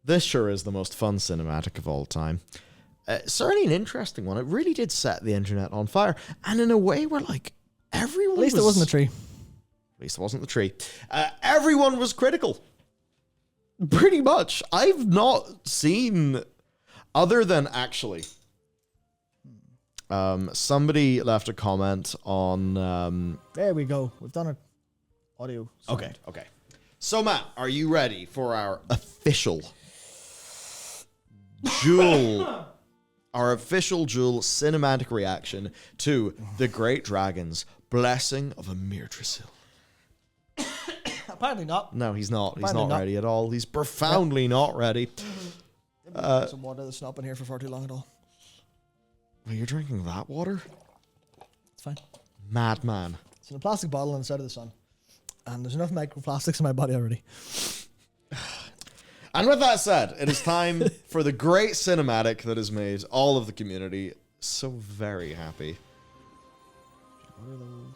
This sure is the most fun cinematic of all time. Certainly an interesting one. It really did set the internet on fire. And in a way where, like, everyone At least it wasn't a tree. At least it wasn't the tree. Everyone was critical. Pretty much. I've not seen, other than actually, somebody left a comment on... there we go. We've done it. Audio. Sound. Okay. So, Matt, are you ready for our official Jewel... Our official Jewel cinematic reaction to The Great Dragon's Blessing of Amir Trasil? Apparently not. No, he's not. He's Apparently not ready at all. He's profoundly not ready. Some water that's not been here for far too long at all. Well, you're drinking that water? It's fine. Madman. It's in a plastic bottle on the side of the sun. And there's enough microplastics in my body already. And with that said, it is time for the great cinematic that has made all of the community so very happy. What are those?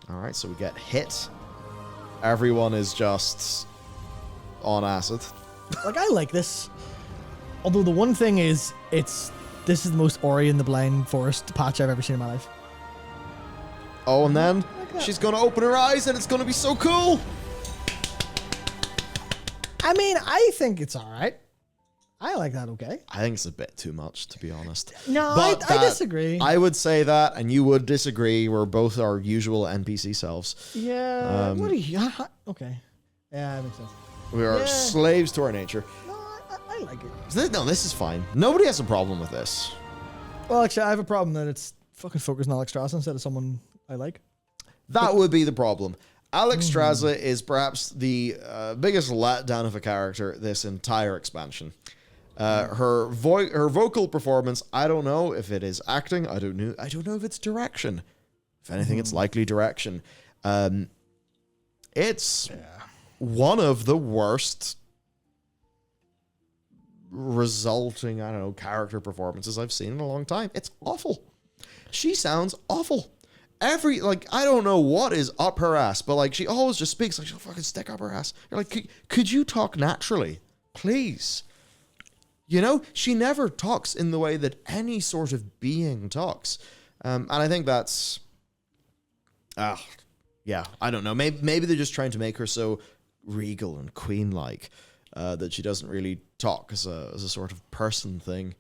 All right, so we get hit. Everyone is just on acid. Like, I like this. Although the one thing is, this is the most Ori and the Blind Forest patch I've ever seen in my life. Oh, and then she's going to open her eyes and it's going to be so cool. I mean, I think it's all right. I like that okay. I think it's a bit too much, to be honest. No, But I disagree. I would say that, and you would disagree. We're both our usual NPC selves. Yeah. What are you? Okay. Yeah, that makes sense. We are slaves to our nature. No, I like it. This is fine. Nobody has a problem with this. Well, actually, I have a problem that it's fucking focused on Alex Strauss instead of someone I like. That would be the problem. Alex Straza is perhaps the biggest letdown of a character this entire expansion. Her vocal performance, I don't know if it is acting. I don't know if it's direction. If anything, it's likely direction. It's one of the worst resulting, I don't know, character performances I've seen in a long time. It's awful. She sounds awful. I don't know what is up her ass, but like she always just speaks like she'll fucking stick up her ass. You're like, could you talk naturally, please? You know, she never talks in the way that any sort of being talks. And I think that's, I don't know. Maybe they're just trying to make her so regal and queen-like that she doesn't really talk as a sort of person thing.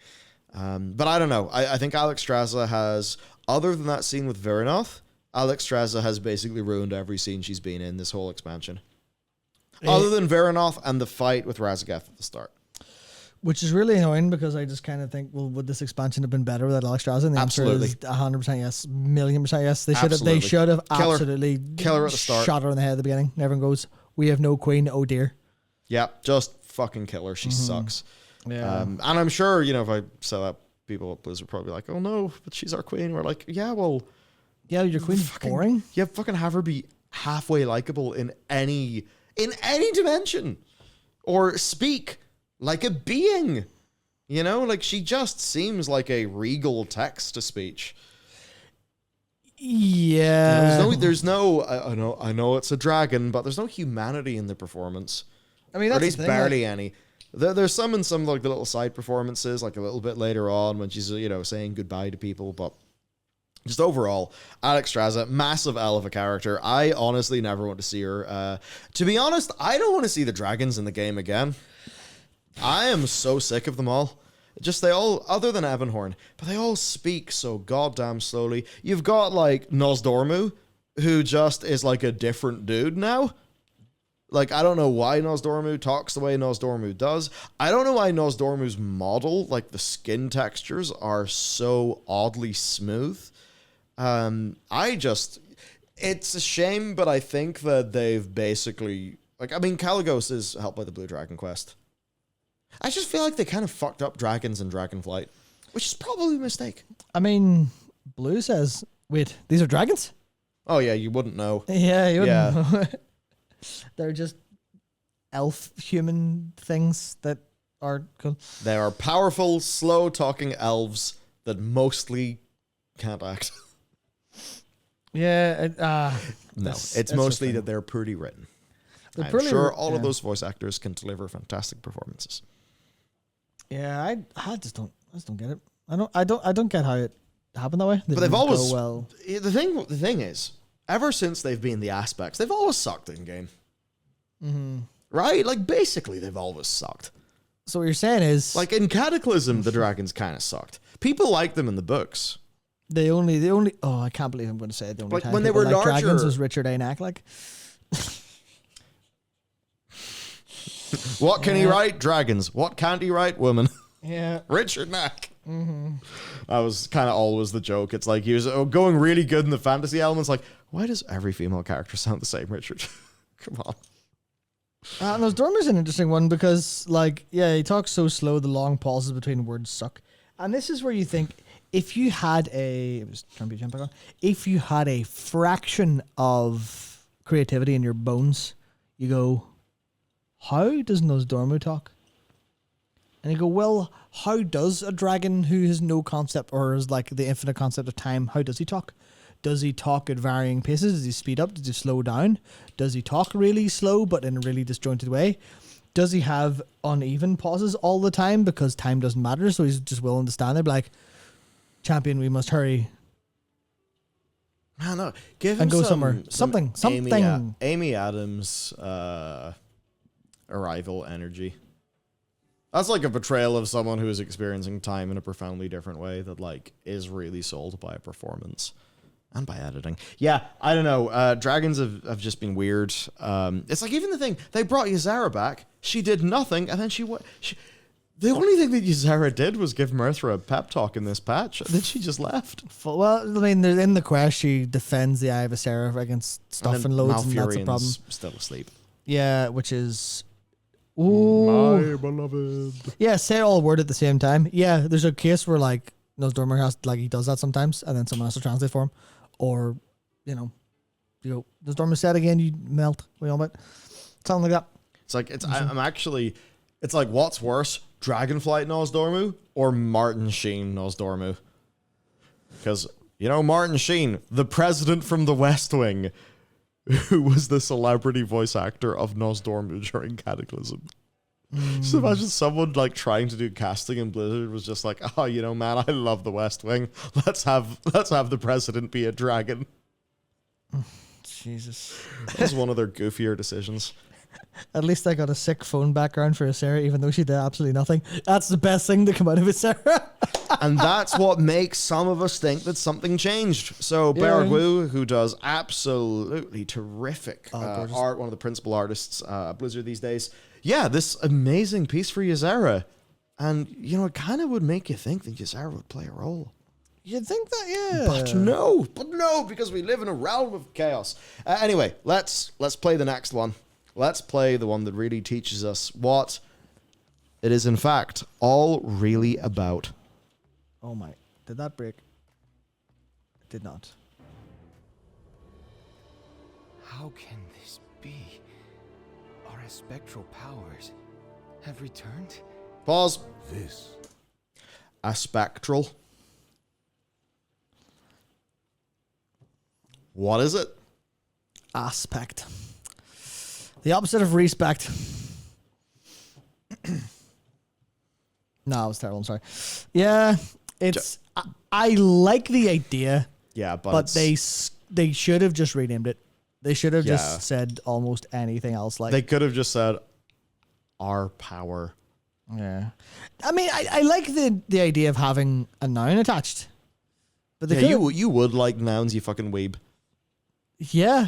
But I don't know. I think Alex Straza has, other than that scene with Viranoth, Alex Straza has basically ruined every scene she's been in this whole expansion. Other than Viranoth and the fight with Razagath at the start. Which is really annoying because I just kind of think, well, would this expansion have been better without Alex Straza? And the Absolutely. answer is 100% yes, $1,000,000% yes. They Absolutely. should have Killer at the start. Shot her in the head at the beginning. And everyone goes, we have no queen, oh dear. Yeah, just fucking kill her. She sucks. Yeah. And I'm sure, if I said that, people at Blizzard probably like, oh no, but she's our queen. We're like, yeah, well. Yeah, your queen's boring. Yeah, fucking have her be halfway likable in any dimension. Or speak like a being. Like she just seems like a regal text-to-speech. Yeah. There's no I know it's a dragon, but there's no humanity in the performance. I mean, that's that's or at least barely any. There's some in some like the little side performances, like a little bit later on when she's saying goodbye to people, but just overall, Alex Straza, massive L of a character. I honestly never want to see her. To be honest, I don't want to see the dragons in the game again. I am so sick of them all. Just they all, other than Ebonhorn, but they all speak so goddamn slowly. You've got like Nosdormu, who just is like a different dude now. Like, I don't know why Nosdormu talks the way Nosdormu does. I don't know why Nosdormu's model, like the skin textures, are so oddly smooth. It's a shame, but I think that they've basically, Kaligos is helped by the Blue Dragon Quest. I just feel like they kind of fucked up dragons in Dragonflight, which is probably a mistake. I mean, Blue says, wait, these are dragons? Oh yeah, you wouldn't know. Yeah, you wouldn't know. They're just elf human things that are cool. They are powerful, slow-talking elves that mostly can't act. Yeah. No, it's mostly that they're pretty written. I'm sure all of those voice actors can deliver fantastic performances. Yeah, I just don't get it. I don't get how it happened that way. But they've always the thing is, ever since they've been the Aspects, they've always sucked in game. Mm-hmm. Right? Like basically they've always sucked. So what you're saying is, like in Cataclysm, the dragons kind of sucked. People liked them in the books. They only. Oh, I can't believe I'm going to say it. The only like time when they were like larger, dragons was Richard A. Nack. Like, what can he write? Dragons. What can't he write? Women. Yeah, Richard Nack. Mm-hmm. That was kind of always the joke. It's like he was going really good in the fantasy elements. Like, why does every female character sound the same, Richard? Come on. Nosdormu's an interesting one because, like, yeah, he talks so slow. The long pauses between words suck. And this is where you think, if you had if you had a fraction of creativity in your bones, you go, how does Nosdormu talk? And you go, well, how does a dragon who has no concept or is like the infinite concept of time, how does he talk? Does he talk at varying paces? Does he speed up? Does he slow down? Does he talk really slow but in a really disjointed way? Does he have uneven pauses all the time because time doesn't matter, so he's just willing to stand there be like, champion, we must hurry. Man, no. Give him and go somewhere. Something. Amy Adams arrival energy. That's like a portrayal of someone who is experiencing time in a profoundly different way that like is really sold by a performance and by editing. Yeah, I don't know. Dragons have just been weird. It's like even the thing, they brought Ysera back. She did nothing, and then the only thing that Ysera did was give Mirthra a pep talk in this patch, and then she just left. Well, I mean, in the quest, she defends the Eye of Ysera against stuff and loads, and that's a problem. Still asleep. Yeah, which is... Ooh. My beloved. Yeah, say all word at the same time. Yeah, there's a case where like Nosdormu has like he does that sometimes, and then someone has to translate for him, or you go Nosdormu said again, you melt. We all about something like that. It's like I'm actually. It's like what's worse, Dragonflight Nosdormu or Martin Sheen Nosdormu? Because Martin Sheen, the president from the West Wing, who was the celebrity voice actor of Nosdormu during Cataclysm. Just imagine someone like trying to do casting in Blizzard was just like, oh, man, I love the West Wing. Let's have the president be a dragon. Jesus. That was one of their goofier decisions. At least I got a sick phone background for Ysera, even though she did absolutely nothing. That's the best thing to come out of Ysera. And that's what makes some of us think that something changed. So Barrett Wu, who does absolutely terrific art, one of the principal artists at Blizzard these days. Yeah, this amazing piece for Ysera. And, it kind of would make you think that Ysera would play a role. You'd think that, yeah. But no, because we live in a realm of chaos. Anyway, let's play the next one. Let's play the one that really teaches us what it is, in fact, all really about. Oh my. Did that break? It did not. How can this be? Our Aspectral powers have returned? Pause. This. Aspectral. What is it? Aspect. The opposite of respect. No, it was terrible. I'm sorry. Yeah, it's. I like the idea. Yeah, but they should have just renamed it. They should have just said almost anything else. Like they could have just said our power. Yeah, I mean, I like the idea of having a noun attached. But you would like nouns, you fucking weeb. Yeah.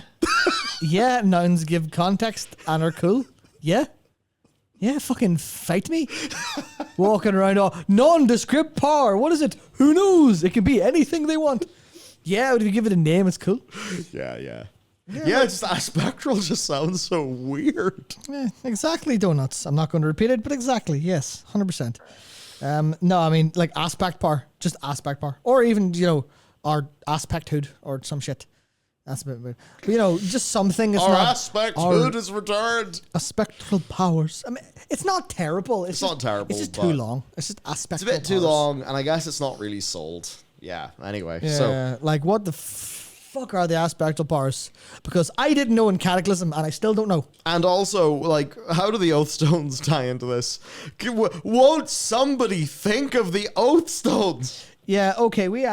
Yeah, nouns give context and are cool. Yeah. Yeah, fucking fight me. Walking around all nondescript power. What is it? Who knows? It can be anything they want. Yeah, but if you give it a name, it's cool. Yeah, just Aspectral just sounds so weird. Yeah, exactly, donuts. I'm not going to repeat it, but exactly, yes, 100%. No, I mean, like aspect power. Just aspect power. Or even, our aspect hood or some shit. That's a bit weird. But, just something. It's our not, aspect hood is returned. Aspectral powers. I mean, it's not terrible. It's not terrible. It's just too long. It's just aspectral. It's a bit too long, and I guess it's not really sold. Yeah. Anyway, like what the fuck fuck are the aspectal powers? Because I didn't know in Cataclysm, and I still don't know. And also, like, how do the Oath Stones tie into this? Won't somebody think of the Oath Stones? Yeah, okay, we've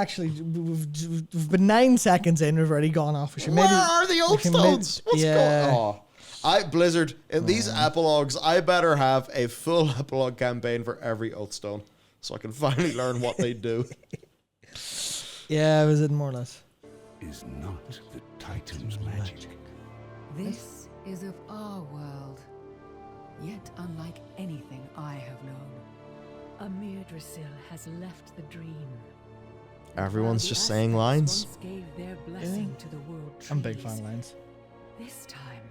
been 9 seconds in, we've already gone off. Where are the Oath Stones? What's going on? Blizzard, in these epilogues, I better have a full epilogue campaign for every Oath Stone, so I can finally learn what they do. Yeah, was it more or less? Is not the Titan's magic. This is of our world, yet unlike anything I have known. Amir Drasil has left the dream. Everyone's While just the saying Aztecs lines. once gave their blessing to the world I'm a big trees. fan of lines. This time,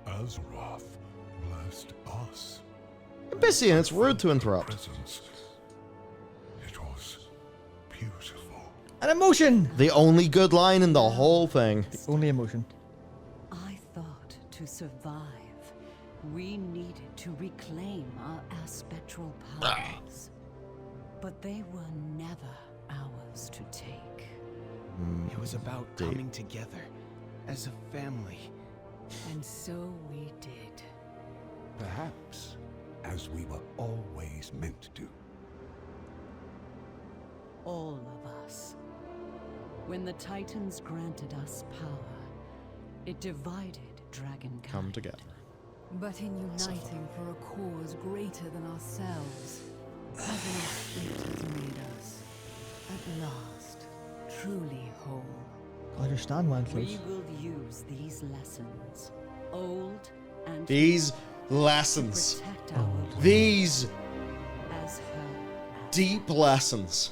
Azeroth blessed us. I'm busy and it's rude to interrupt. Presence. It was beautiful. An emotion! The only good line in the whole thing. Only emotion. I thought to survive, we needed to reclaim our aspectral powers. But they were never ours to take. It was about Deep. coming together as a family. And so we did. Perhaps as we were always meant to. All of us. When the Titans granted us power, it divided Dragonkind. Come together. But in uniting for a cause greater than ourselves, Azeroth's fate has made us, at last, truly whole. I understand why I'm close. We will use these lessons, old and These new, lessons. to protect our world These as her. deep lessons.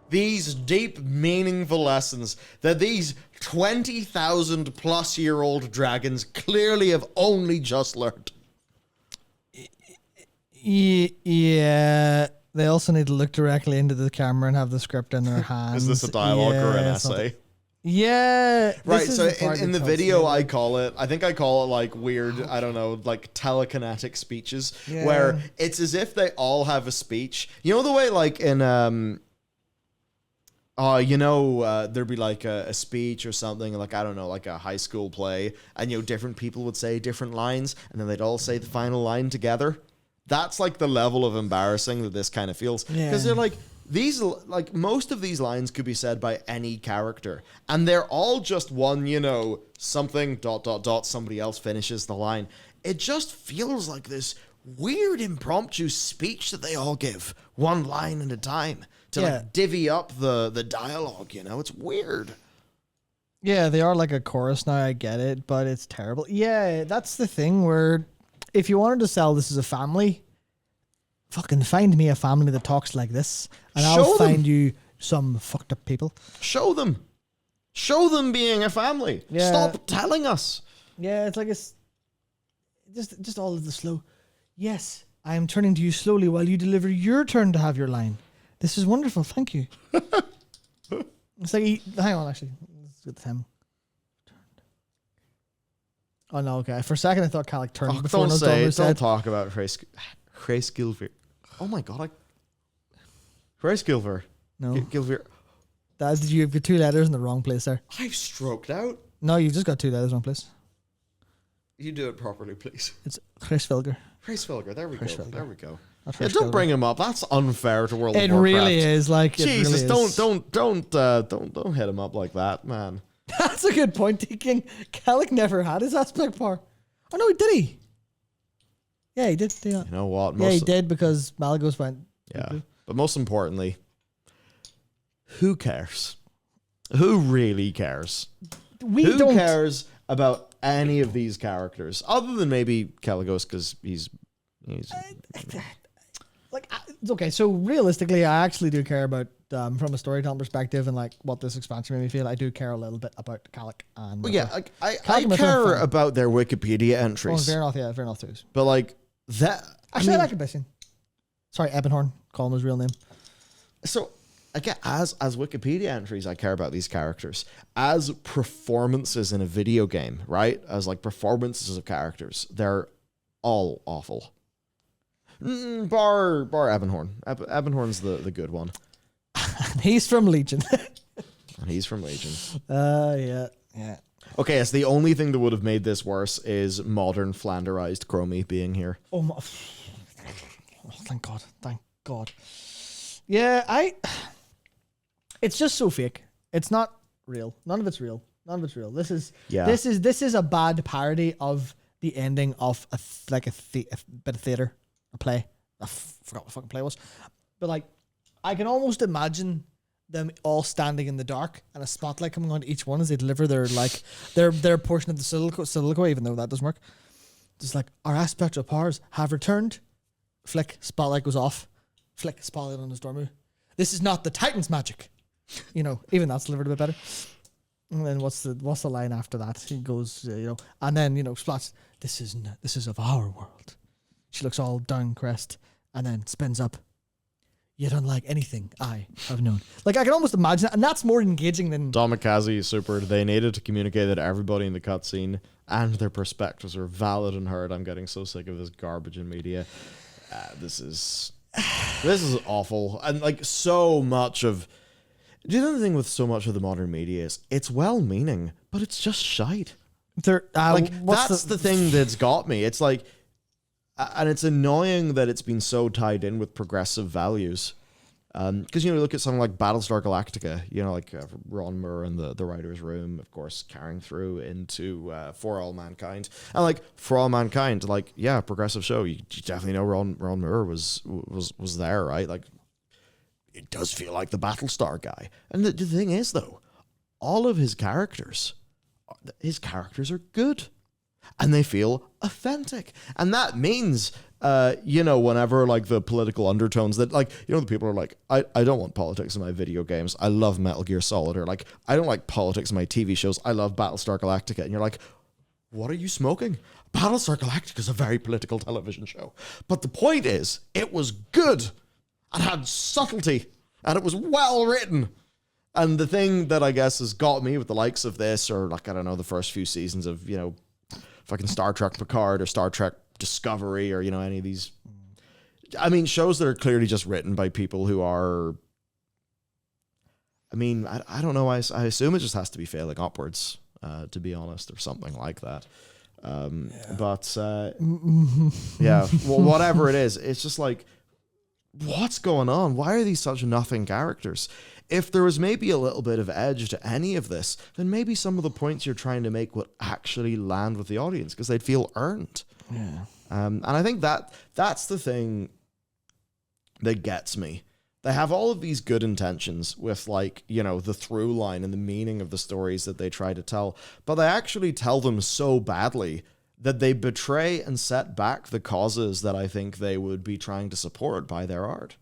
These deep, meaningful lessons that these 20,000 plus year old dragons clearly have only just learned. Yeah. They also need to look directly into the camera and have the script in their hands. Is this a dialogue or an Yeah, something. essay? Yeah. Right, this is so the part in the that video, tells me. I think I call it like weird, I don't know, like telekinetic speeches, Yeah. where it's as if they all have a speech. You know the way like in, there'd be like a speech or something, like, I don't know, like a high school play, and, different people would say different lines, and then they'd all say the final line together. That's like the level of embarrassing that this kind of feels. Because Yeah. they're like, most of these lines could be said by any character, and they're all just one, something, ... somebody else finishes the line. It just feels like this weird impromptu speech that they all give, one line at a time, to Yeah. like divvy up the dialogue, It's weird. Yeah, they are like a chorus now, I get it, but it's terrible. Yeah, that's the thing where if you wanted to sell this as a family, fucking find me a family that talks like this, and Show I'll them. find you some fucked up people. Show them being a family. Yeah. Stop telling us. Yeah, it's like it's just all of the slow. Yes, I am turning to you slowly while you deliver your turn to have your line. This is wonderful, thank you. It's like hang on, actually, let's get the time. Oh no, okay. For a second, I thought Calic turned before Don't no say Dumber it. Don't said. talk about Grace Gilver. Oh my god, Grace Gilver. No, Gilver. you've got 2 letters in the wrong place there. I've stroked out. No, you've just got 2 letters in the wrong place. You do it properly, please. It's Chris Vilger. Grace Vilger. There we Chris go. Vilger. There we go. Not Yeah, Chris don't Vilger. bring him up. That's unfair to World It of Warcraft. really is. Like, Jesus, it really is. don't hit him up like that, man. That's a good point, King. Calic never had his aspect power. Oh no, did he? Yeah, he did. Yeah, You know what? yeah he did because Malagos went. Yeah, but most importantly, who cares? Who really cares? We Who don't. cares about any of these characters other than maybe Caligos because he's Like, it's okay. So realistically, I actually do care about from a storytelling perspective and like what this expansion made me feel. I do care a little bit about Calic and. well, yeah. Like, I Caligos care are fun. about their Wikipedia Oh, entries, fair enough. Yeah, fair enough too. but like that. Actually, I like Abyssian. Sorry, Ebonhorn. Call him his real name. So again, as Wikipedia entries, I care about these characters. As performances in a video game, right? As like performances of characters, they're all awful. Bar Ebonhorn. Ebonhorn's the good one, He's from Legion. and he's from Legion. Yeah. Yeah. Okay, yes, the only thing that would have made this worse is modern Flanderized Chromie being here. Oh my! Oh, thank God! Thank God! Yeah, It's just so fake. It's not real. None of it's real. None of it's real. This is a bad parody of the ending of a bit of theater, a play. I forgot what the fucking play was, but like, I can almost imagine them all standing in the dark and a spotlight coming on each one as they deliver their portion of the soliloquy, even though that doesn't work. Just like, our aspectral powers have returned. Flick, spotlight goes off. Flick, spotlight on his Dormu. This is not the Titan's magic. You know, even that's delivered a bit better. And then what's the line after that? He goes, and then, Splats, this is of our world. She looks all down crest and then spins up. Yet unlike anything I have known. Like, I can almost imagine that, and that's more engaging than... Domikaze is super. They needed to communicate that everybody in the cutscene and their perspectives are valid and heard. I'm getting so sick of this garbage in media. This is awful. And, like, so much of... Do you know the thing with so much of the modern media is it's well-meaning, but it's just shite. That's the thing that's got me. It's like... And it's annoying that it's been so tied in with progressive values. Because, you look at something like Battlestar Galactica, like Ron Moore and the writer's room, of course, carrying through into For All Mankind. And, like, For All Mankind, like, yeah, progressive show. You definitely know Ron Moore was there, right? Like, it does feel like the Battlestar guy. And the thing is, though, all of his characters are good. And they feel authentic. And that means, whenever, like, the political undertones that, like, the people are like, I don't want politics in my video games. I love Metal Gear Solid. Or, like, I don't like politics in my TV shows. I love Battlestar Galactica. And you're like, what are you smoking? Battlestar Galactica is a very political television show. But the point is, it was good. And had subtlety. And it was well written. And the thing that I guess has got me with the likes of this, or, like, I don't know, the first few seasons of, fucking Star Trek Picard or Star Trek Discovery or, any of these, shows that are clearly just written by people who are, I don't know. I assume it just has to be failing upwards, to be honest, or something like that. But, yeah, well, whatever it is, it's just like, what's going on? Why are these such nothing characters? If there was maybe a little bit of edge to any of this, then maybe some of the points you're trying to make would actually land with the audience because they'd feel earned. Yeah. And I think that's the thing that gets me. They have all of these good intentions with, like, the through line and the meaning of the stories that they try to tell, but they actually tell them so badly that they betray and set back the causes that I think they would be trying to support by their art.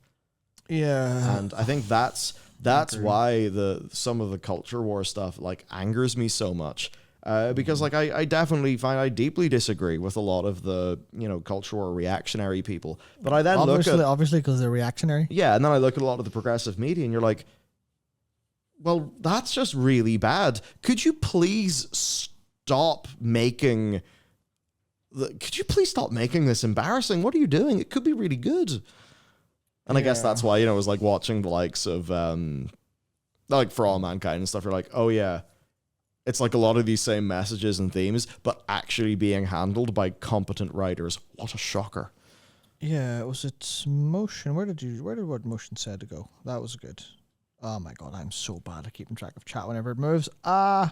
Yeah. And I think that's why some of the culture war stuff, like, angers me so much. Because, like, I definitely find I deeply disagree with a lot of the, culture war reactionary people. But I then obviously because they're reactionary. Yeah, and then I look at a lot of the progressive media and you're like, well, that's just really bad. Could you please stop making this embarrassing? What are you doing? It could be really good. And I guess that's why, it was like watching the likes of, like For All Mankind and stuff. You're like, oh yeah, it's like a lot of these same messages and themes, but actually being handled by competent writers. What a shocker. Yeah, was it Motion? Where did what Motion said to go? That was good. Oh my God, I'm so bad at keeping track of chat whenever it moves. One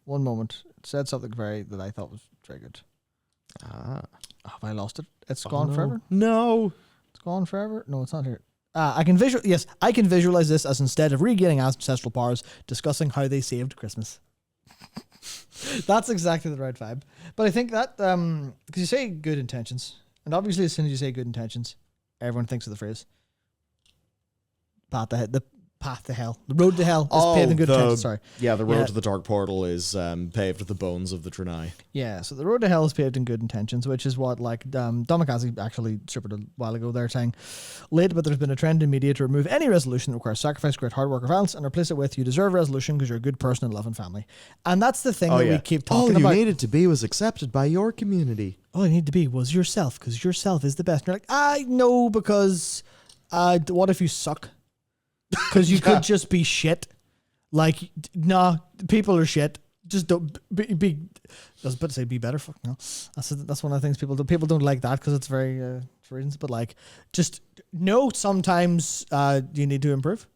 moment. It said something that I thought was very good. Have I lost it? It's gone forever? No. It's gone forever? No, it's not here. I can visualize this as, instead of regaining ancestral powers, discussing how they saved Christmas. That's exactly the right vibe. But I think that, because you say good intentions, and obviously as soon as you say good intentions, everyone thinks of the phrase the path to hell. The road to hell is paved in good intentions. Sorry. Yeah, the road to the Dark Portal is paved with the bones of the Trinai. Yeah, so the road to hell is paved in good intentions, which is what, like, Domikaze actually stripped a while ago there, saying, late, but there's been a trend in media to remove any resolution that requires sacrifice, great hard work, or violence, and replace it with, you deserve resolution because you're a good person and love and family. And that's the thing we keep talking about. All you needed to be was accepted by your community. All you need to be was yourself, because yourself is the best. And you're like, I know, because what if you suck? Because you could just be shit. Like, nah, people are shit. just don't be I was about to say be better. Fuck no. That's one of the things people do. People don't like that because it's very for reasons. But like, just know sometimes you need to improve.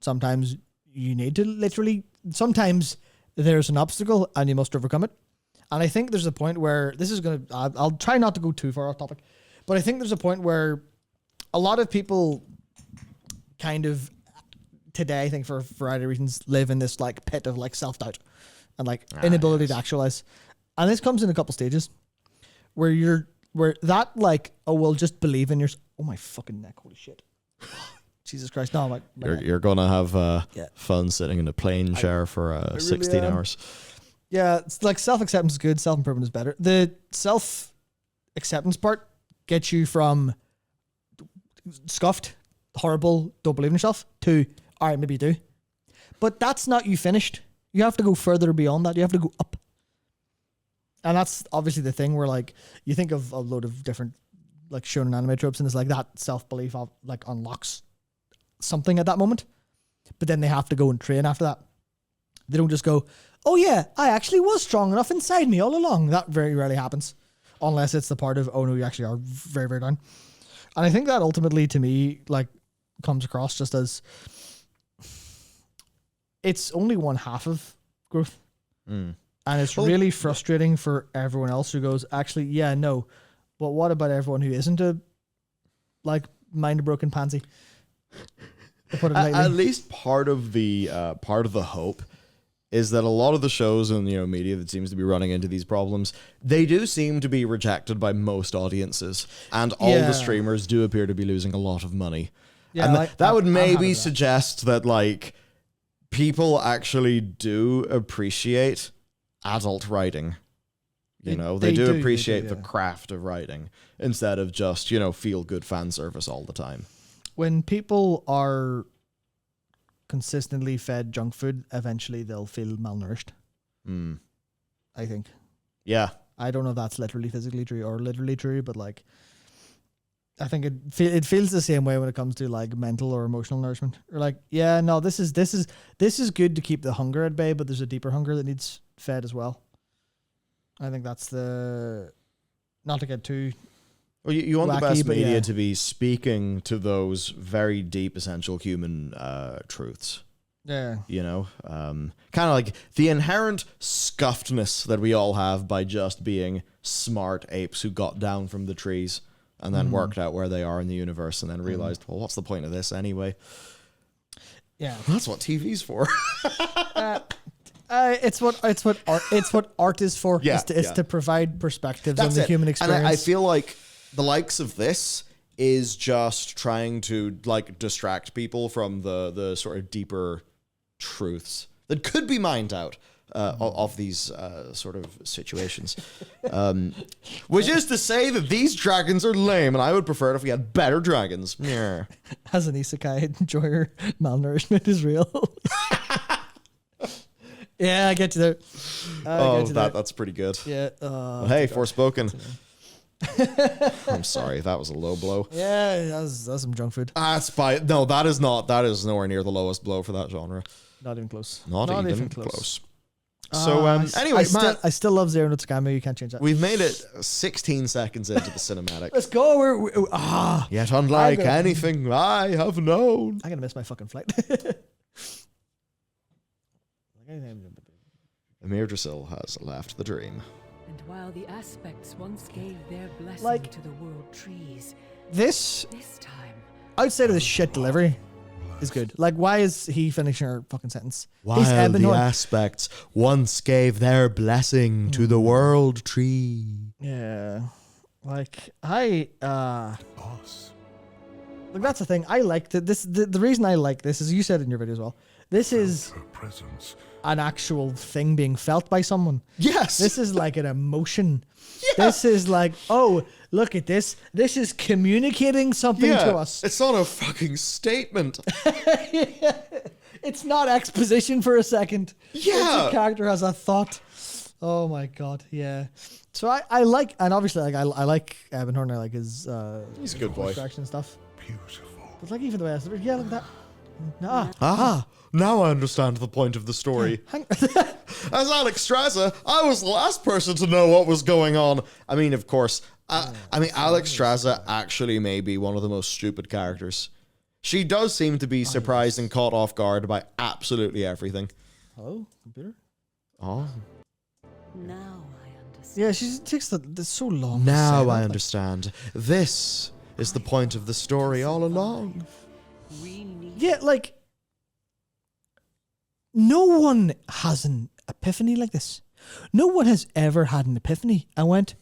Sometimes you need to literally. Sometimes there's an obstacle and you must overcome it. And I think there's a point where this is gonna. I'll try not to go too far off topic, but I think there's a point where a lot of people kind of today, I think for a variety of reasons, live in this like pit of like self-doubt and like inability to actualize. And this comes in a couple stages where that like, oh, well, just believe in yourself. Oh, my fucking neck. Holy shit. Jesus Christ. No, my You're going to have fun sitting in a plane chair for 16 hours. Yeah, it's like self-acceptance is good. Self-improvement is better. The self-acceptance part gets you from scuffed, horrible, don't believe in yourself, to, all right, maybe you do. But that's not you finished. You have to go further beyond that. You have to go up. And that's obviously the thing where like you think of a load of different like shonen anime tropes and it's like that self-belief of like unlocks something at that moment. But then they have to go and train after that. They don't just go, oh yeah, I actually was strong enough inside me all along. That very rarely happens. Unless it's the part of, oh no, you actually are very, very down. And I think that ultimately to me like comes across just as it's only one half of growth. And it's really frustrating for everyone else who goes, actually, yeah, no. But what about everyone who isn't a like mind broken pansy? To put it lightly. At least part of the hope is that a lot of the shows and media that seems to be running into these problems, they do seem to be rejected by most audiences, and all the streamers do appear to be losing a lot of money. Yeah, and that would maybe suggest that like people actually do appreciate adult writing. They do appreciate the craft of writing instead of just feel good fan service all the time. When people are consistently fed junk food, eventually they'll feel malnourished. I think. Yeah. I don't know if that's literally physically true or literally true, but like, I think it feels the same way when it comes to like mental or emotional nourishment. Or like, yeah, no, this is good to keep the hunger at bay, but there's a deeper hunger that needs fed as well. I think that's not to get too. Well, you want wacky, the best media to be speaking to those very deep, essential human truths. Yeah. Kind of like the inherent scuffedness that we all have by just being smart apes who got down from the trees and then worked out where they are in the universe and then realized, well, what's the point of this anyway? Yeah. That's what TV's for. It's what art is for. Yeah, is to provide perspectives on the human experience. And I feel like the likes of this is just trying to like distract people from the sort of deeper truths that could be mined out of these sort of situations. Which is to say that these dragons are lame, and I would prefer it if we had better dragons. Yeah. As an isekai enjoyer, malnourishment is real. Yeah, I get you there. That's pretty good. Yeah. Hey, Forspoken. I'm sorry, that was a low blow. Yeah, that's some junk food. That is nowhere near the lowest blow for that genre. Not even close. Not even close. So anyway, I still love Zero no Tsukame. You can't change that. We've made it 16 seconds into the cinematic. Let's go. Yet unlike anything I have known. I'm gonna miss my fucking flight. Amir Drasil has left the dream. And while the aspects once gave their blessing to the world trees, this time, outside of the shit delivery, is good. Like, why is he finishing our fucking sentence? While the aspects once gave their blessing to the world tree. Yeah. Like, boss. Like, that's the thing. I like this. The reason I like this is, you said in your video as well, this is an actual thing being felt by someone. Yes. This is like an emotion. Yeah. This is like, oh, look at this. This is communicating something to us. It's not a fucking statement. Yeah. It's not exposition for a second. Yeah. The character has a thought. Oh my God. Yeah. So I like, and obviously like I like Evan Horn. I like his he's a good boy. Distraction stuff. Beautiful. But like even the way I said, yeah, look at that. Now I understand the point of the story. As Alex Straza, I was the last person to know what was going on. I mean, of course, Alex Straza actually may be one of the most stupid characters. She does seem to be surprised and caught off guard by absolutely everything. Hello, computer? Oh. Now I understand. Yeah, she takes that's so long. to Now say I that, understand. This is the point of the story all along. We need Yeah, like, no one has an epiphany like this. No one has ever had an epiphany and went,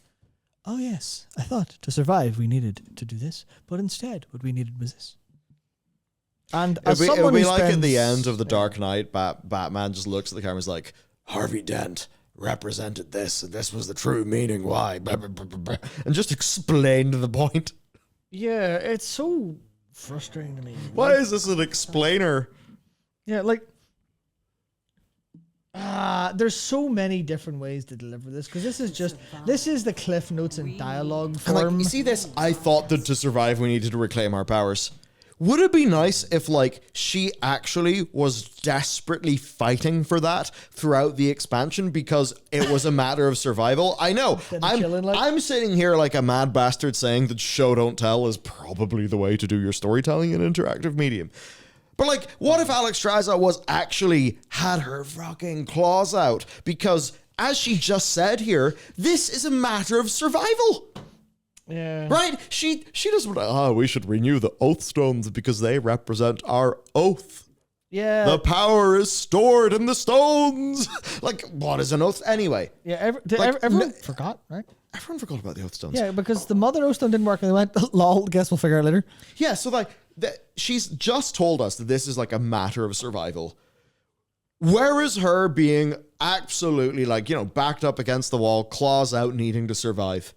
oh yes, I thought to survive we needed to do this, but instead what we needed was this. And as It'll someone be who like at the spends- end of The Dark Knight, Batman just looks at the camera and is like, Harvey Dent represented this, and this was the true meaning why, blah, blah, blah, blah, blah, and just explained the point. Yeah, it's so frustrating to me. Why is this an explainer? Yeah, like, there's so many different ways to deliver this because this is the Cliff Notes in dialogue And like, form. you see this? I thought that to survive we needed to reclaim our powers. Would it be nice if, like, she actually was desperately fighting for that throughout the expansion because it was a matter of survival? I know. I'm sitting here like a mad bastard saying that show don't tell is probably the way to do your storytelling in interactive medium. But, like, what if Alex Straza was actually had her fucking claws out? Because, as she just said here, this is a matter of survival. Yeah. Right? She doesn't, we should renew the oath stones because they represent our oath. Yeah. The power is stored in the stones. Like, what is an oath anyway? Yeah, Like, everyone forgot, right? Everyone forgot about the oath stones. Yeah, because the mother oath stone didn't work and they went, lol, guess we'll figure it out later. Yeah, so like, she's just told us that this is like a matter of survival. Where is her being absolutely like, backed up against the wall, claws out, needing to survive?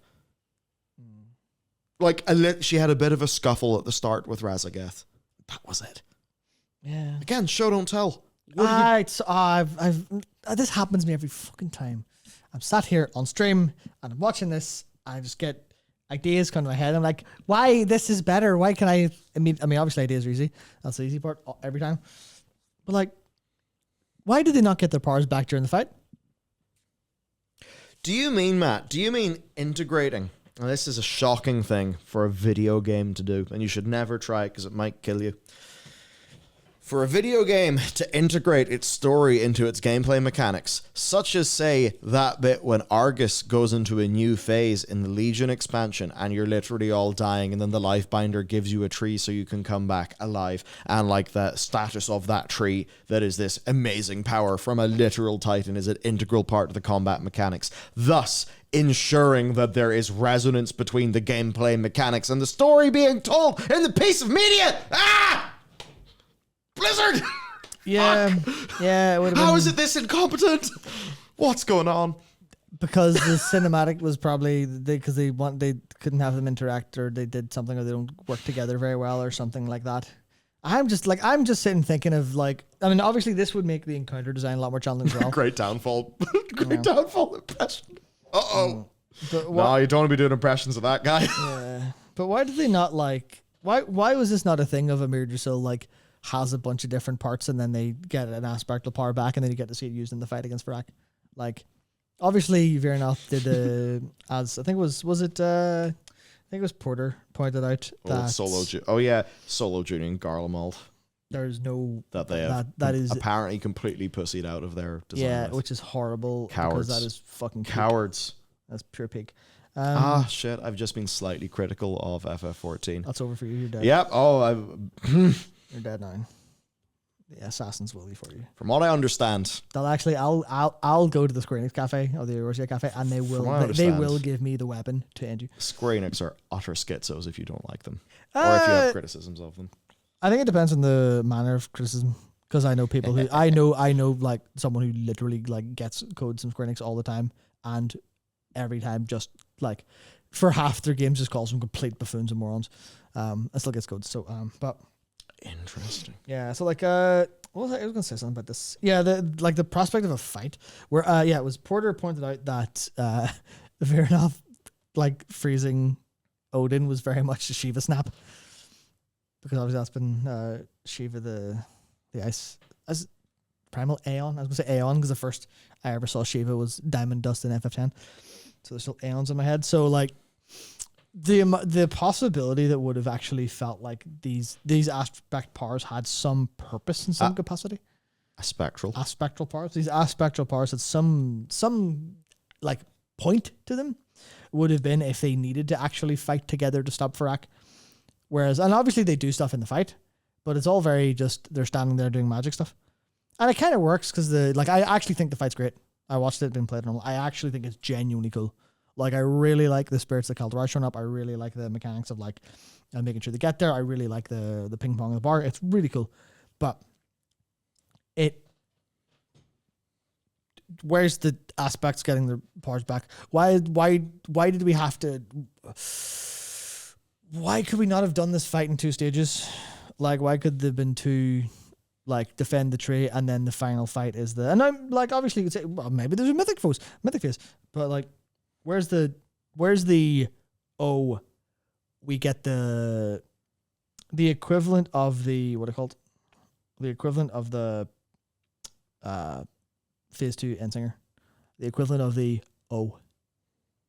Like, she had a bit of a scuffle at the start with Razageth. That was it. Yeah. Again, show don't tell. This happens to me every fucking time. I'm sat here on stream and I'm watching this. I just get ideas come to my head. I'm like, why this is better? Why can I mean, obviously ideas are easy. That's the easy part every time. But like, why did they not get their powers back during the fight? Do you mean, Matt, integrating? And this is a shocking thing for a video game to do, and you should never try it because it might kill you. For a video game to integrate its story into its gameplay mechanics, such as, say, that bit when Argus goes into a new phase in the Legion expansion and you're literally all dying and then the Lifebinder gives you a tree so you can come back alive, and like the status of that tree that is this amazing power from a literal titan is an integral part of the combat mechanics, thus ensuring that there is resonance between the gameplay mechanics and the story being told in the piece of media. Blizzard! Yeah, yeah. It would have How been, is it this incompetent? What's going on? because the cinematic was probably they couldn't have them interact, or they did something, or they don't work together very well, or something like that. I'm just sitting thinking of like, I mean, obviously this would make the encounter design a lot more challenging as well. Great downfall. Downfall impression. Uh-oh. But No, you don't want to be doing impressions of that guy. Yeah. But why did they not like? Why was this not a thing of Amir Drasil like has a bunch of different parts and then they get an aspectral power back and then you get to see it used in the fight against Varak? Like, obviously Viranoth did as I think it was Porter pointed out that Solo Junior and Garlemald. There's no That they have that is apparently completely pussied out of their design. yeah, with. which is horrible. Cowards. Because that is fucking peak. Cowards. That's pure peak. Shit. I've just been slightly critical of FF14. That's over for you. You're dead. Yep. You're dead now. The assassins will be for you. From what I understand, They'll actually, I'll go to the Square Enix cafe or the Eurasia cafe, and they will give me the weapon to end you. Square Enix are utter schizos if you don't like them, or if you have criticisms of them. I think it depends on the manner of criticism, because I know people who I know like someone who literally like gets codes from Square Enix all the time, and every time just like for half their games just calls them complete buffoons and morons. I still gets codes, so but. Interesting. Yeah, so like what was I was gonna say something about this. Yeah, the prospect of a fight where it was Porter pointed out that Viranoth like freezing Odin was very much a Shiva snap. Because obviously that's been Shiva the the ice as primal Aeon. I was gonna say Aeon because the first I ever saw Shiva was Diamond Dust in FF10. So there's still Aeons in my head. So like the possibility that would have actually felt like these aspect powers had some purpose in some capacity. Aspectral. Aspectral powers. These aspectral powers had some like point to them. Would have been if they needed to actually fight together to stop Farak. Whereas, and obviously they do stuff in the fight, but it's all very just they're standing there doing magic stuff, and it kind of works because I actually think the fight's great. I watched it being played normal. I actually think it's genuinely cool. Like I really like the spirits that Calderai showing up. I really like the mechanics of like making sure they get there. I really like the ping pong in the bar. It's really cool, but where's the aspects getting their powers back? Why did we have to? Why could we not have done this fight in 2 stages? Like, why could there have been 2, like, defend the tree and then the final fight is the... And I'm, like, obviously you could say, well, maybe there's a mythic phase. But, like, where's the... Oh, we get the equivalent of the... What are they called? The equivalent of the... Phase 2 Endsinger. The equivalent of the, oh,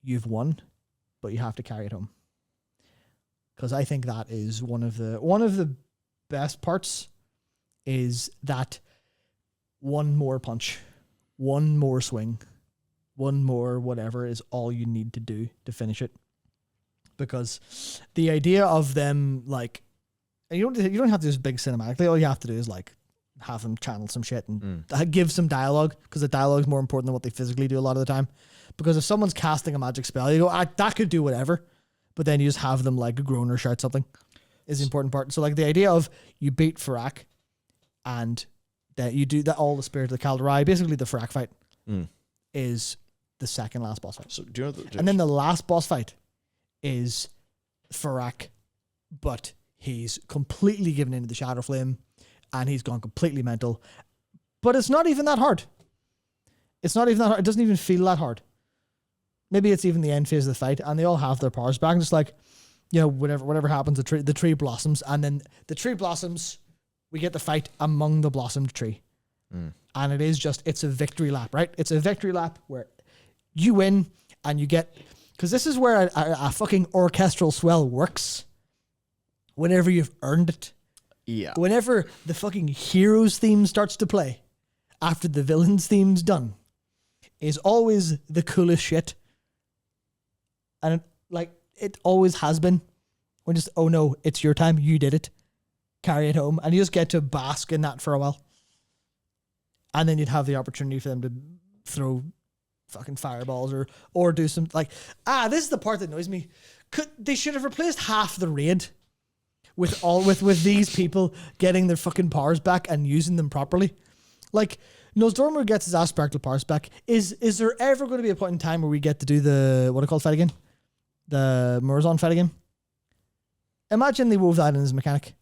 you've won, but you have to carry it home. Because I think that is one of the best parts is that one more punch, one more swing, one more whatever is all you need to do to finish it. Because the idea of them, like, and you don't have to do this big cinematically. All you have to do is, like, have them channel some shit and give some dialogue, because the dialogue is more important than what they physically do a lot of the time. Because if someone's casting a magic spell, you go, that could do whatever, but then you just have them like groan or shout something is the important part. So like the idea of you beat Farak and that you do that, all the spirit of the Calderai, basically the Farak fight is the second last boss fight. So do you know and then the last boss fight is Farak, but he's completely given into the Shadow Flame. And he's gone completely mental. But it's not even that hard. It doesn't even feel that hard. Maybe it's even the end phase of the fight, and they all have their powers back. And just like, you know, whatever happens, the tree blossoms, and then the tree blossoms, we get the fight among the blossomed tree. And it's a victory lap, right? It's a victory lap where you win, and you get... Because this is where a fucking orchestral swell works. Whenever you've earned it. Yeah. Whenever the fucking hero's theme starts to play after the villain's theme's done is always the coolest shit. And it always has been. When just, oh no, it's your time, you did it. Carry it home. And you just get to bask in that for a while. And then you'd have the opportunity for them to throw fucking fireballs or do some this is the part that annoys me. They should have replaced half the raid with these people getting their fucking powers back and using them properly. Like, Nosdormu gets his aspectral powers back. Is there ever going to be a point in time where we get to do the, what do you call it fight again? The Murazon fight again? Imagine they wove that in as mechanic.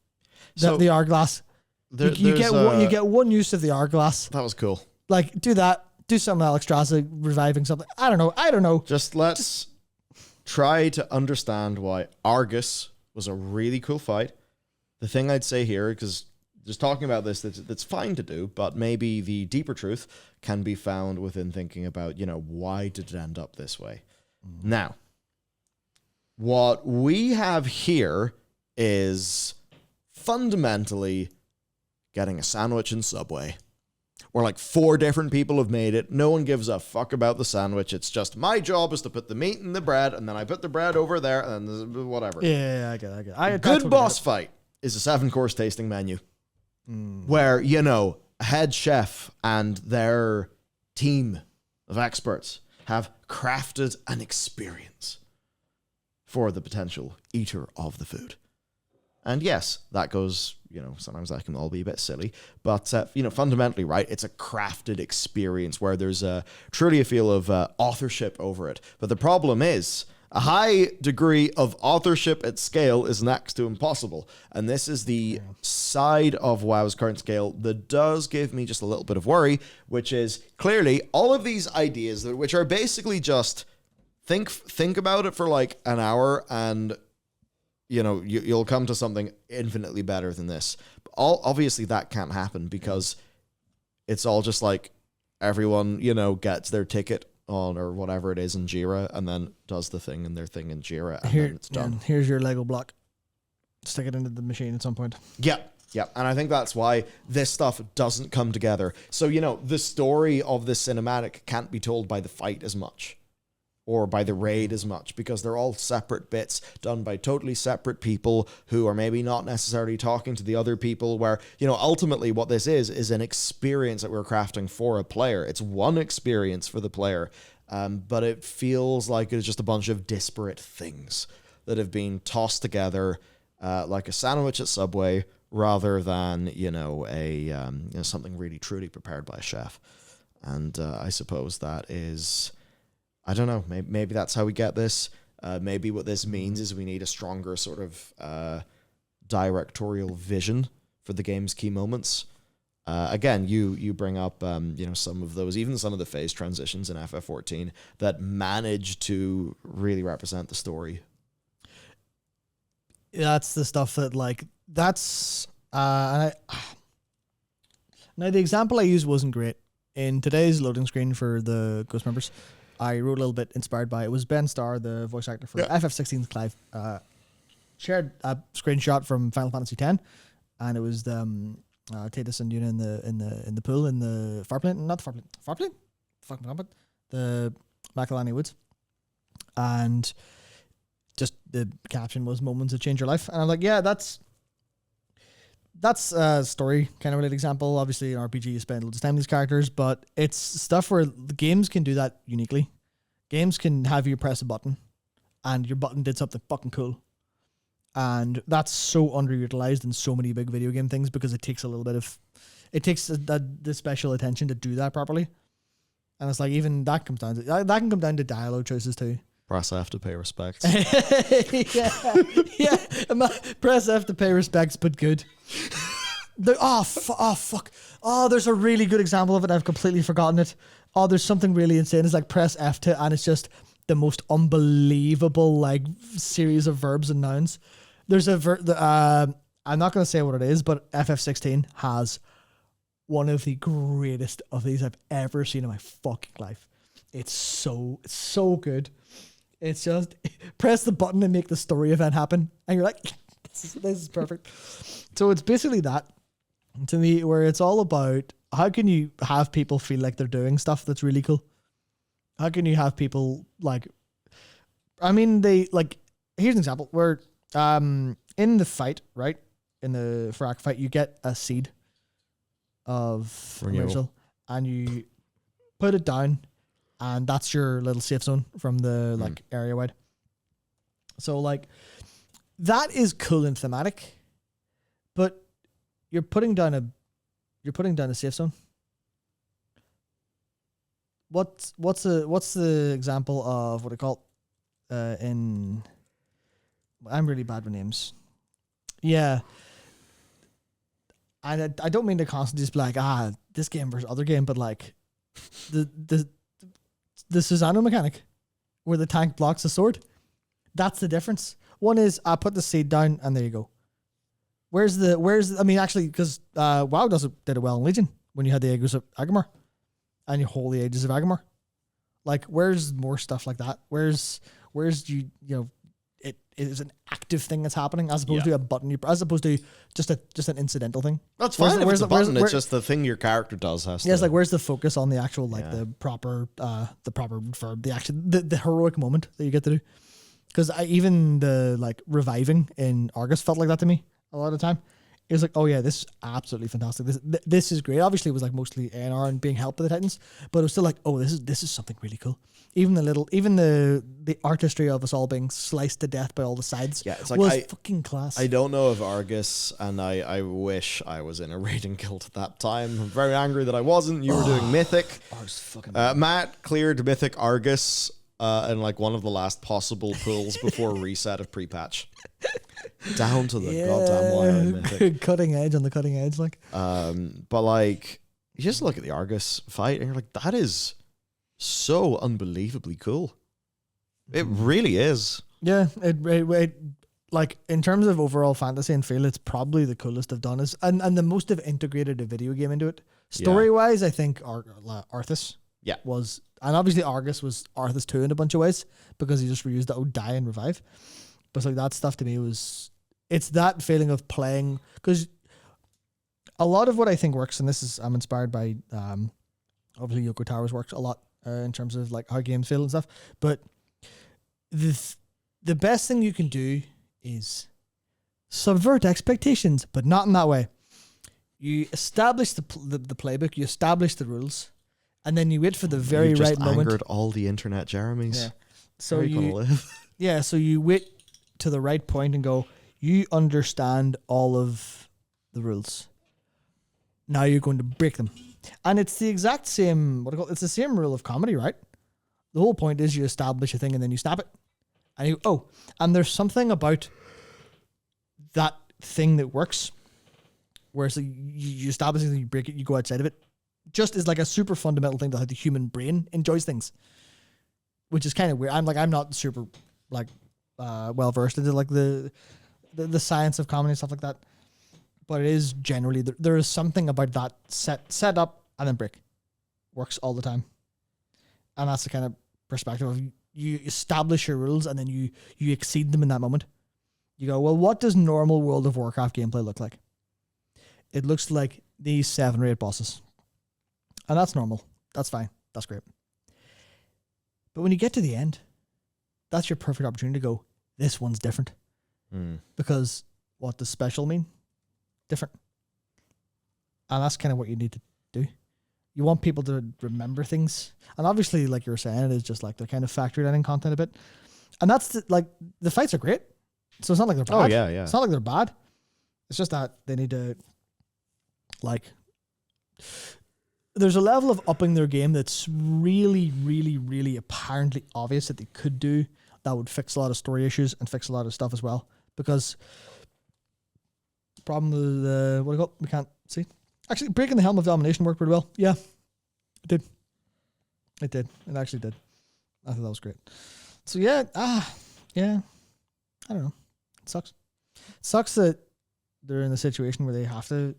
The hourglass. You get one use of the hourglass. That was cool. Like, do that. Do something Alexstrasza reviving something. I don't know. Let's try to understand why Argus was a really cool fight. The thing I'd say here, because just talking about this, that's fine to do, but maybe the deeper truth can be found within thinking about, why did it end up this way? Now, what we have here is fundamentally getting a sandwich in Subway. Where like 4 different people have made it. No one gives a fuck about the sandwich. It's just my job is to put the meat in the bread, and then I put the bread over there, and whatever. Yeah, I get it. A good boss fight is a 7-course tasting menu. Where, a head chef and their team of experts have crafted an experience for the potential eater of the food. And yes, that goes, sometimes that can all be a bit silly, but, fundamentally, right, it's a crafted experience where there's truly a feel of authorship over it. But the problem is, a high degree of authorship at scale is next to impossible. And this is the side of WoW's current scale that does give me just a little bit of worry, which is clearly all of these ideas, which are basically just think about it for like an hour and... you'll come to something infinitely better than this. Obviously, that can't happen because it's all just like everyone, gets their ticket on or whatever it is in Jira and then does the thing in their thing in Jira and then it's done. Here's your Lego block. Stick it into the machine at some point. Yeah. And I think that's why this stuff doesn't come together. So, the story of this cinematic can't be told by the fight as much or by the raid as much because they're all separate bits done by totally separate people who are maybe not necessarily talking to the other people where, ultimately what this is an experience that we're crafting for a player. It's one experience for the player, but it feels like it's just a bunch of disparate things that have been tossed together like a sandwich at Subway rather than, something really truly prepared by a chef. And I suppose that is... I don't know. Maybe that's how we get this. Maybe what this means is we need a stronger sort of directorial vision for the game's key moments. Again, you bring up some of those, even some of the phase transitions in FF14 that manage to really represent the story. That's the stuff that that's now the example I used wasn't great in today's loading screen for the Ghost members. I wrote a little bit inspired by it. Was Ben Starr, the voice actor for FF16's Clive, shared a screenshot from Final Fantasy X, and it was the Tatus and Yuna in the pool in the Farplane, the Macalani Woods, and just the caption was "Moments that change your life," and I'm like, yeah, that's a story kind of related example. Obviously, in RPG, you spend loads of time with these characters, but it's stuff where the games can do that uniquely. Games can have you press a button, and your button did something fucking cool. And that's so underutilized in so many big video game things because it takes the special attention to do that properly. And it's like, even that can come down to dialogue choices too. Press F to pay respects. yeah. Press F to pay respects, but good. Fuck. Oh, there's a really good example of it. I've completely forgotten it. Oh, there's something really insane. It's like press F to, and it's just the most unbelievable series of verbs and nouns. There's a I'm not going to say what it is, but FF16 has one of the greatest of these I've ever seen in my fucking life. It's so good. It's just press the button and make the story event happen, and you're like, this is perfect. So it's basically that to me, where it's all about how can you have people feel like they're doing stuff that's really cool. How can you have people here's an example where in the fight, right, in the Farak fight, you get a seed of Rachel, and you put it down, and that's your little safe zone from the area wide. So that is cool and thematic, but you're putting down a safe zone. What's the example of what I call in? I'm really bad with names. Yeah. And I don't mean to constantly just be like, this game versus other game, but the Susano mechanic where the tank blocks the sword. That's the difference. One is I put the seed down and there you go. Because WoW did it well in Legion when you had the Aegis of Agamor and you hold the Aegis of Agamor. Where's more stuff like that? Where's it is an active thing that's happening as opposed to a button as opposed to just an incidental thing. That's fine. If it's a button, it's just the thing your character does has to. It's where's the focus on the actual the proper verb, the action, the heroic moment that you get to do. Because even the reviving in Argus felt like that to me a lot of the time. It was oh yeah, this is absolutely fantastic. This is great. Obviously, it was mostly ANR and being helped by the Titans, but it was still this is something really cool. Even the artistry of us all being sliced to death by all the sides. Yeah, it's was fucking class. I don't know of Argus, and I wish I was in a raiding guild at that time. I'm very angry that I wasn't. You were doing Mythic. Argus fucking. Matt cleared Mythic Argus in one of the last possible pulls before reset of pre-patch. Down to the goddamn wire in Mythic. Cutting edge on the cutting edge, But you just look at the Argus fight, and you're like, that is so unbelievably cool. It really is. Yeah, it like in terms of overall fantasy and feel, it's probably the coolest I've done. Is and the most have integrated a video game into it. Story wise, I think Arthas Yeah. was, and obviously Argus was Arthas 2 in a bunch of ways because he just reused the old die and revive. But it's like that stuff to me it's that feeling of playing, because a lot of what I think works, and this is, I'm inspired by obviously Yoko Taro's works a lot in terms of like how games feel and stuff. But the best thing you can do is subvert expectations, but not in that way. You establish the playbook, you establish the rules, and then you wait for the very You've right just moment. angered all the internet Jeremys. Yeah. So Where are you gonna live? yeah, so you wait to the right point and go, you understand all of the rules. Now you're going to break them. And it's the exact same, it's the same rule of comedy, right? The whole point is you establish a thing and then you snap it. And you, and there's something about that thing that works, where it's like you establish it, you break it, you go outside of it. Just is like a super fundamental thing to how the human brain enjoys things, which is kind of weird. I'm not super like well versed into like the science of comedy and stuff like that, but it is generally there is something about that set up and then break works all the time, and that's the kind of perspective of you establish your rules and then you exceed them in that moment. You go, well, what does normal World of Warcraft gameplay look like? It looks like these 7 or 8 bosses. And that's normal. That's fine. That's great. But when you get to the end, that's your perfect opportunity to go, this one's different. Because what does special mean? Different. And that's kind of what you need to do. You want people to remember things. And obviously, like you were saying, it is just like they're kind of factored in content a bit. And that's the fights are great. So it's not like they're bad. Oh, yeah, yeah. It's not like they're bad. It's just that they need to, like, there's a level of upping their game that's really, really, really apparently obvious that they could do that would fix a lot of story issues and fix a lot of stuff as well. Because the problem with we can't see. Actually, breaking the Helm of Domination worked pretty well. Yeah, it did. It did. It actually did. I thought that was great. So yeah, yeah. I don't know. It sucks. It sucks that they're in the situation where they have to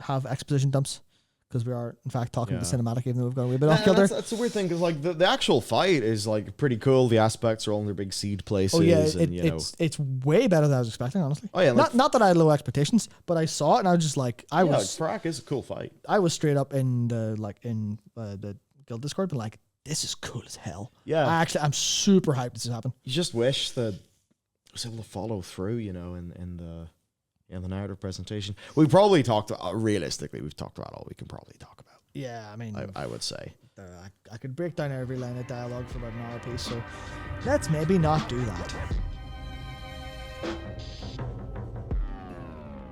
have exposition dumps, because we are in fact talking the cinematic, even though we've got a wee bit off kilter. That's a weird thing, because like the actual fight is like pretty cool. The aspects are all in their big seed places. Oh yeah, and, it's way better than I was expecting, honestly. Oh yeah, like, not that I had low expectations, but I saw it and I was just like, Frack is a cool fight. I was straight up in the guild Discord, but like, this is cool as hell. Yeah, I'm super hyped this has happened. You just wish that I was able to follow through, in the narrative presentation. We probably talked realistically. We've talked about all we can probably talk about. Yeah, I mean, I would say I could break down every line of dialogue for about an hour piece, so let's maybe not do that.